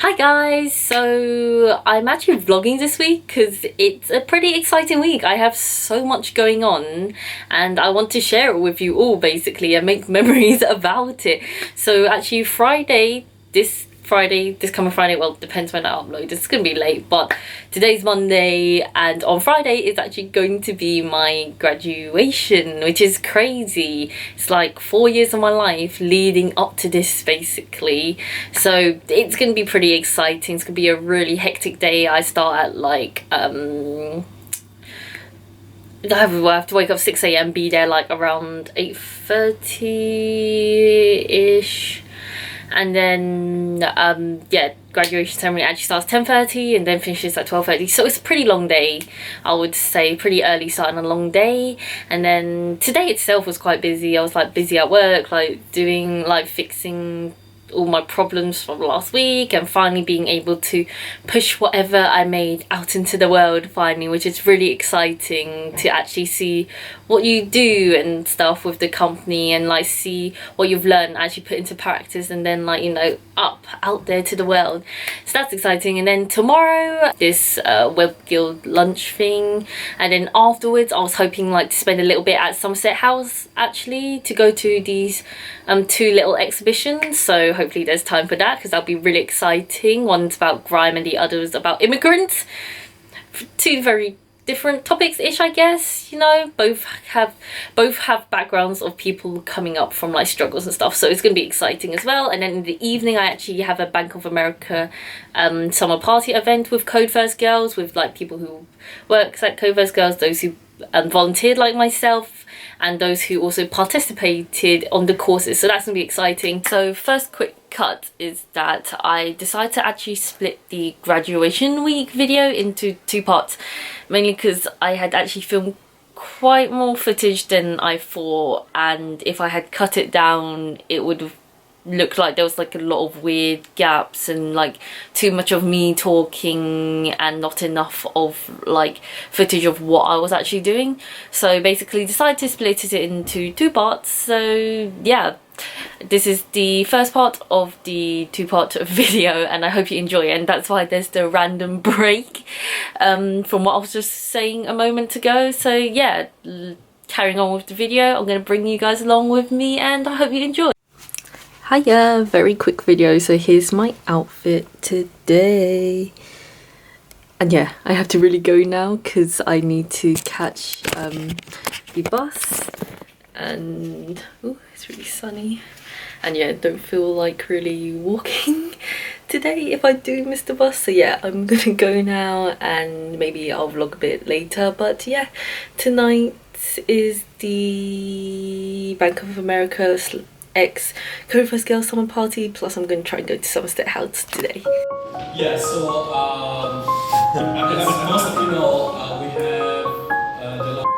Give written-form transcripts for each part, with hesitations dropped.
Hi guys, so I'm actually vlogging this week because it's a pretty exciting week. I have so much going on and I want to share it with you all basically and make memories about it. So actually this coming Friday, well, depends when I upload, it's gonna be late, but today's Monday and on Friday is actually going to be my graduation, which is crazy. It's like 4 years of my life leading up to this basically, so it's gonna be pretty exciting. It's gonna be a really hectic day. I start at like I have to wake up 6 a.m, be there like around 8:30ish, and then yeah, graduation ceremony actually starts 10:30 and then finishes at 12:30, so it's a pretty long day. I would say pretty early start on a long day. And then today itself was quite busy. I was like busy at work, like doing like fixing all my problems from last week and finally being able to push whatever I made out into the world finally, which is really exciting to actually see what you do and stuff with the company and like see what you've learned actually put into practice and then like, you know, out there to the world. So that's exciting. And then tomorrow this web guild lunch thing, and then afterwards I was hoping like to spend a little bit at Somerset House actually to go to these two little exhibitions, so hopefully there's time for that because that'll be really exciting. One's about grime and the other is about immigrants. Two very different topics ish, I guess, you know. Both have backgrounds of people coming up from like struggles and stuff, so it's gonna be exciting as well. And then in the evening I actually have a Bank of America summer party event with Code First Girls, with like people who work at Code First Girls, those who volunteered like myself, and those who also participated on the courses, so that's gonna be exciting. So first quick cut is that I decided to actually split the graduation week video into two parts, mainly because I had actually filmed quite more footage than I thought, and if I had cut it down it would have looked like there was like a lot of weird gaps and like too much of me talking and not enough of like footage of what I was actually doing. So basically decided to split it into two parts. So yeah, this is the first part of the two-part video and I hope you enjoy it, and that's why there's the random break from what I was just saying a moment ago. So yeah, carrying on with the video, I'm going to bring you guys along with me and I hope you enjoy. Hiya, very quick video. So here's my outfit today, and yeah, I have to really go now because I need to catch the bus, and oh, it's really sunny, and yeah, don't feel like really walking today if I do miss the bus. So yeah, I'm gonna go now and maybe I'll vlog a bit later. But yeah, tonight is the Bank of America X Code First Girls summer party, plus I'm going to try and go to Somerset House today. Yeah, so as most of you know, we have the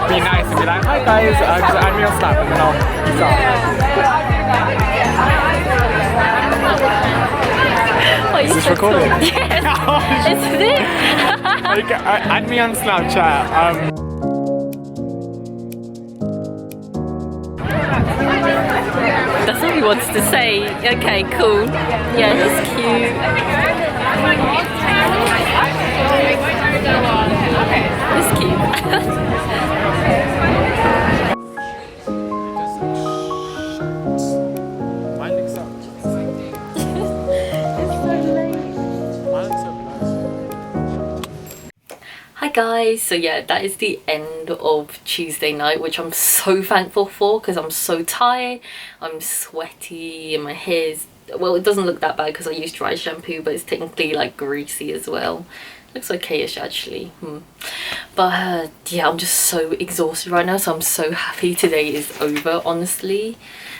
be nice and be like, hi guys, just add me on Snap and then I'll start. Is this recording? Yes. Isn't it? Like, add me on Snapchat. That's what he wants to say. Okay, cool. Yeah, he's cute. He's cute. Hi guys, so yeah, that is the end of Tuesday night, which I'm so thankful for because I'm so tired, I'm sweaty and my hair's, well, it doesn't look that bad because I use dry shampoo, but it's technically like greasy as well. Looks okay-ish actually. But yeah, I'm just so exhausted right now, so I'm so happy today is over, honestly.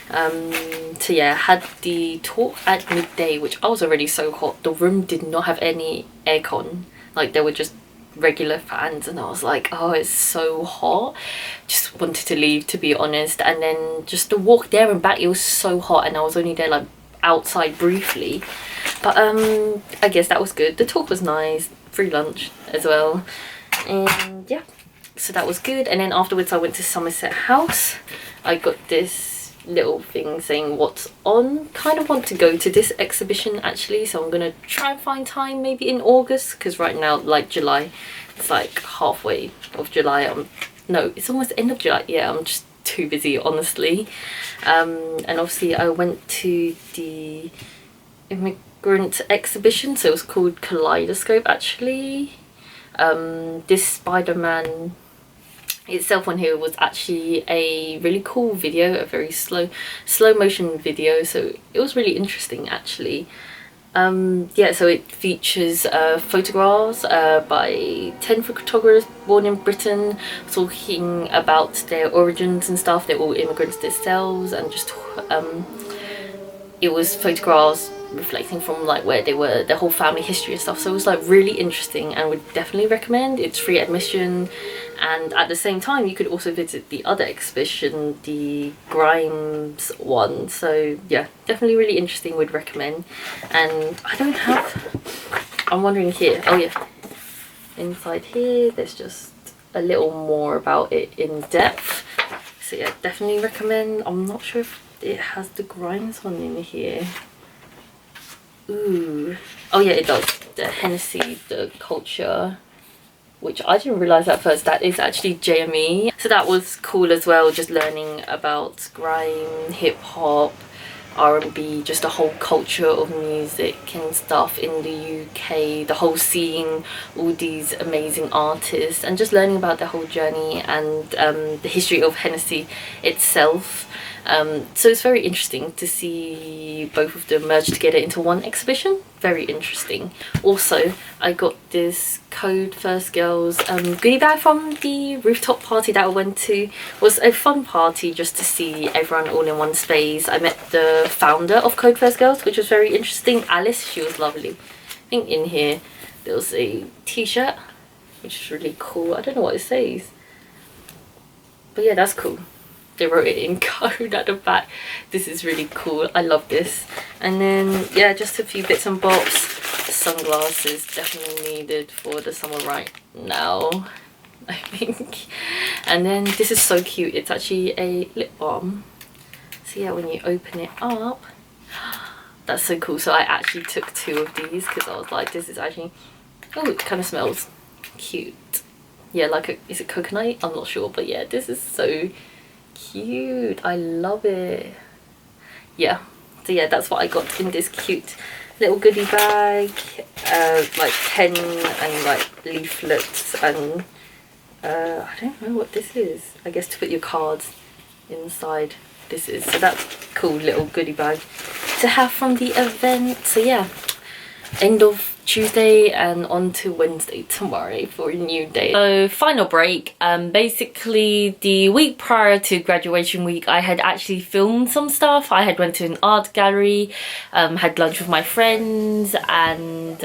So yeah, I had the talk at midday, which I was already so hot. The room did not have any aircon, like there were just regular fans, and I was like, oh, it's so hot, just wanted to leave, to be honest. And then just to walk there and back, it was so hot, and I was only there like outside briefly, but I guess that was good. The talk was nice, free lunch as well, and yeah, so that was good. And then afterwards I went to Somerset House. I got this little thing saying what's on. Kind of want to go to this exhibition actually, so I'm gonna try and find time maybe in August, because right now, like July, it's like halfway of July. No, it's almost the end of July. Yeah, I'm just too busy, honestly. And obviously I went to the immigrant exhibition, so it was called Kaleidoscope actually. This Spider-Man itself on here was actually a really cool video, a very slow motion video, so it was really interesting actually. Yeah, so it features photographs by 10 photographers born in Britain, talking about their origins and stuff. They're all immigrants themselves, and just it was photographs reflecting from like where they were, their whole family history and stuff. So it was like really interesting, and would definitely recommend. It's free admission, and at the same time you could also visit the other exhibition, the Grimes one. So yeah, definitely really interesting, would recommend. And I don't have, I'm wondering here, oh yeah, inside here there's just a little more about it in depth, so yeah, definitely recommend. I'm not sure if it has the Grimes one in here. Ooh, oh yeah, it does. The Hennessy, the culture, which I didn't realise at first, that is actually JME. So that was cool as well, just learning about grime, hip hop, R&B, just the whole culture of music and stuff in the UK, the whole scene, all these amazing artists, and just learning about the whole journey and the history of Hennessy itself. So it's very interesting to see both of them merged together into one exhibition. Very interesting. Also, I got this Code First Girls goodie bag from the rooftop party that I went to. It was a fun party just to see everyone all in one space. I met the founder of Code First Girls, which was very interesting. Alice, she was lovely. I think in here there was a t-shirt, which is really cool. I don't know what it says, but yeah, that's cool. They wrote it in code at the back. This is really cool. I love this. And then yeah, just a few bits and bobs. Sunglasses, definitely needed for the summer right now, I think. And then this is so cute. It's actually a lip balm. So yeah, when you open it up, that's so cool. So I actually took 2 of these because I was like, this is actually, oh, it kind of smells cute. Yeah, like a, is it coconut? I'm not sure, but yeah, this is so cute. I love it. Yeah, so yeah, that's what I got in this cute little goodie bag. Like pen and like leaflets, and I don't know what this is. I guess to put your cards inside. This is, so that's cool little goodie bag to have from the event. So yeah, end of Tuesday and on to Wednesday tomorrow for a new day. So final break. Basically the week prior to graduation week I had actually filmed some stuff. I had went to an art gallery, had lunch with my friends, and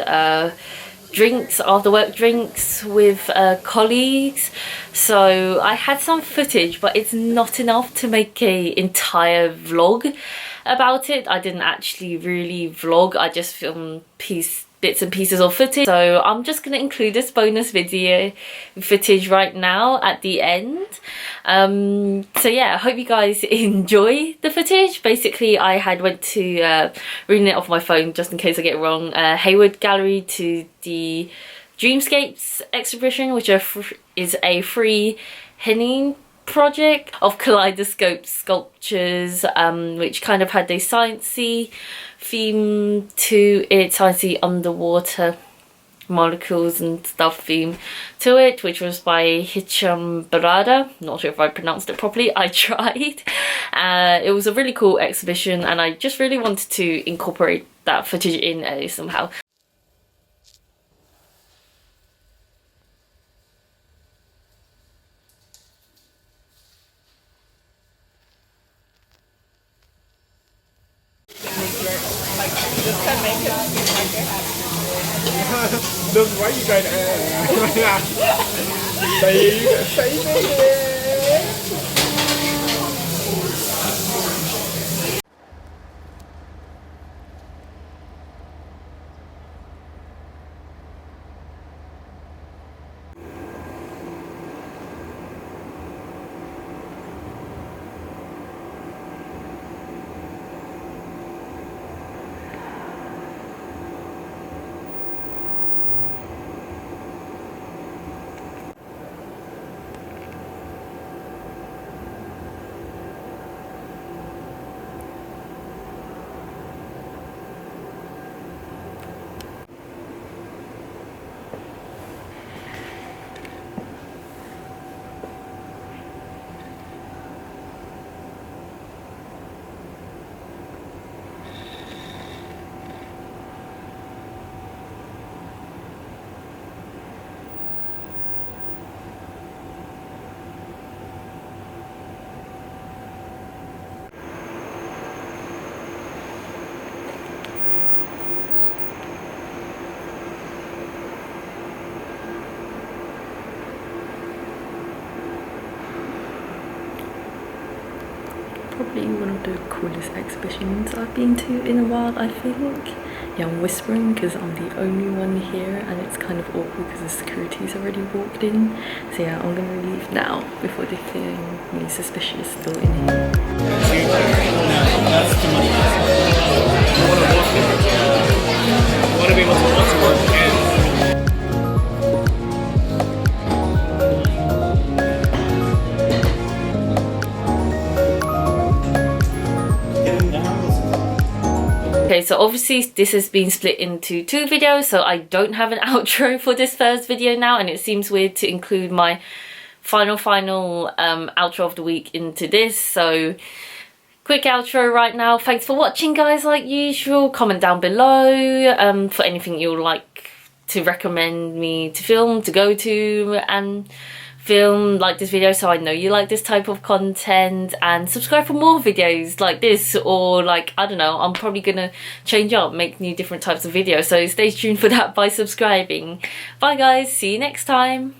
drinks, after work drinks with colleagues. So I had some footage, but it's not enough to make a entire vlog about it. I didn't actually really vlog, I just filmed bits and pieces of footage. So I'm just going to include this bonus video footage right now at the end. So yeah, I hope you guys enjoy the footage. Basically, I had went to reading it off my phone just in case I get it wrong, Hayward Gallery to the Dreamscapes exhibition, which is a free Hennessy project of Kaleidoscope sculptures, which kind of had a sciencey theme to it, sciencey underwater molecules and stuff theme to it, which was by Hicham Berrada. Not sure if I pronounced it properly, I tried. It was a really cool exhibition and I just really wanted to incorporate that footage in somehow. Look, why you going baby. Probably one of the coolest exhibitions I've been to in a while, I think. Yeah, I'm whispering because I'm the only one here and it's kind of awkward because the security's already walked in. So yeah, I'm gonna leave now before they feel me suspicious still in here. That's too much. I want to be able to watch work and okay, so obviously this has been split into two videos, so I don't have an outro for this first video now, and it seems weird to include my final outro of the week into this. So quick outro right now. Thanks for watching, guys, like usual. Comment down below for anything you'd like to recommend me to film, to go to and film like this video, so I know you like this type of content, and subscribe for more videos like this, or like, I don't know, I'm probably gonna change up, make new different types of videos, so stay tuned for that by subscribing. Bye guys, see you next time.